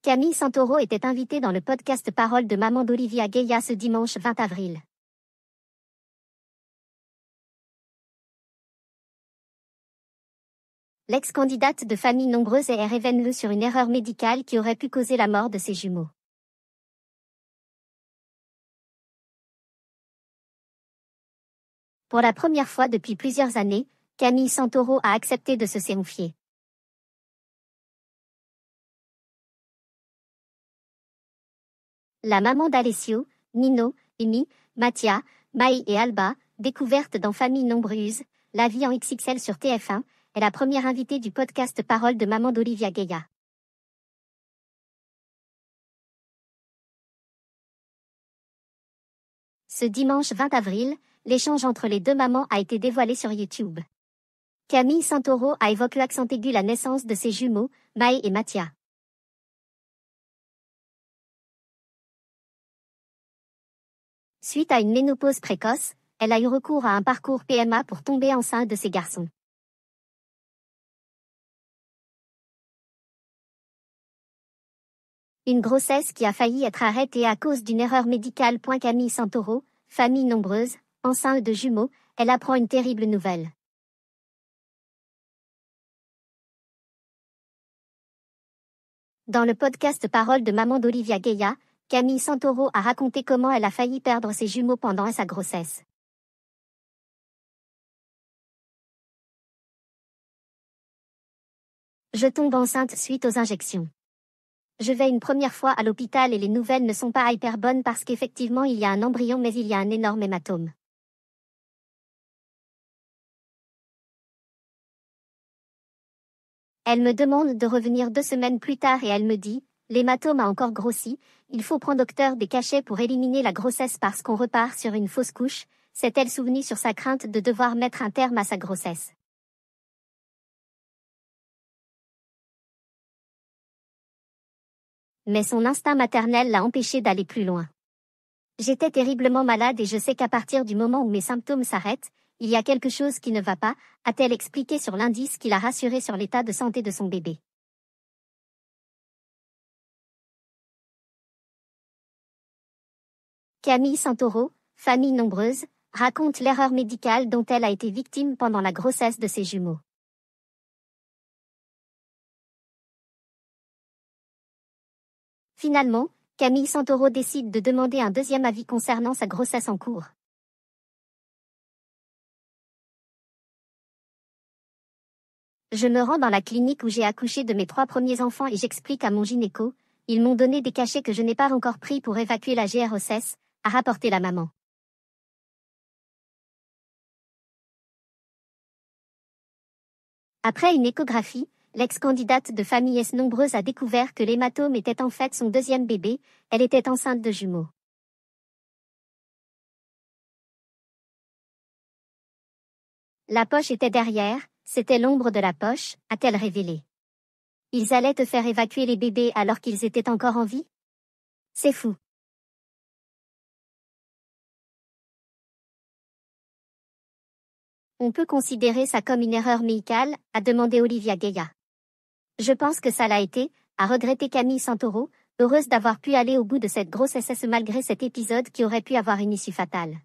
Camille Santoro était invitée dans le podcast Parole de Maman d'Olivia Gaya ce dimanche 20 avril. L'ex-candidate de famille nombreuse est révélée sur une erreur médicale qui aurait pu causer la mort de ses jumeaux. Pour la première fois depuis plusieurs années, Camille Santoro a accepté de se confier. La maman d'Alessio, Nino, Amy, Mattia, Mai et Alba, découverte dans Famille nombreuse, la vie en XXL sur TF1, est la première invitée du podcast Parole de Maman d'Olivia Gaya. Ce dimanche 20 avril, l'échange entre les deux mamans a été dévoilé sur YouTube. Camille Santoro a évoqué accent aigu la naissance de ses jumeaux, Mai et Mattia. Suite à une ménopause précoce, elle a eu recours à un parcours PMA pour tomber enceinte de ses garçons. Une grossesse qui a failli être arrêtée à cause d'une erreur médicale. Camille Santoro, famille nombreuse, enceinte de jumeaux, elle apprend une terrible nouvelle. Dans le podcast Parole de Maman d'Olivia Gaya, Camille Santoro a raconté comment elle a failli perdre ses jumeaux pendant sa grossesse. Je tombe enceinte suite aux injections. Je vais une première fois à l'hôpital et les nouvelles ne sont pas hyper bonnes parce qu'effectivement il y a un embryon mais il y a un énorme hématome. Elle me demande de revenir 2 semaines plus tard et elle me dit, l'hématome a encore grossi, il faut prendre docteur des cachets pour éliminer la grossesse parce qu'on repart sur une fausse couche, s'est-elle souvenue sur sa crainte de devoir mettre un terme à sa grossesse. Mais son instinct maternel l'a empêché d'aller plus loin. J'étais terriblement malade et je sais qu'à partir du moment où mes symptômes s'arrêtent, il y a quelque chose qui ne va pas, a-t-elle expliqué sur l'indice qui l'a rassurée sur l'état de santé de son bébé. Camille Santoro, famille nombreuse, raconte l'erreur médicale dont elle a été victime pendant la grossesse de ses jumeaux. Finalement, Camille Santoro décide de demander un deuxième avis concernant sa grossesse en cours. Je me rends dans la clinique où j'ai accouché de mes 3 premiers enfants et j'explique à mon gynéco, ils m'ont donné des cachets que je n'ai pas encore pris pour évacuer la grossesse, a rapporté la maman. Après une échographie, l'ex-candidate de famille nombreuse a découvert que l'hématome était en fait son deuxième bébé, elle était enceinte de jumeaux. La poche était derrière, c'était l'ombre de la poche, a-t-elle révélé. Ils allaient te faire évacuer les bébés alors qu'ils étaient encore en vie? C'est fou. On peut considérer ça comme une erreur médicale, a demandé Olivia Gaya. Je pense que ça l'a été, a regretté Camille Santoro, heureuse d'avoir pu aller au bout de cette grossesse malgré cet épisode qui aurait pu avoir une issue fatale.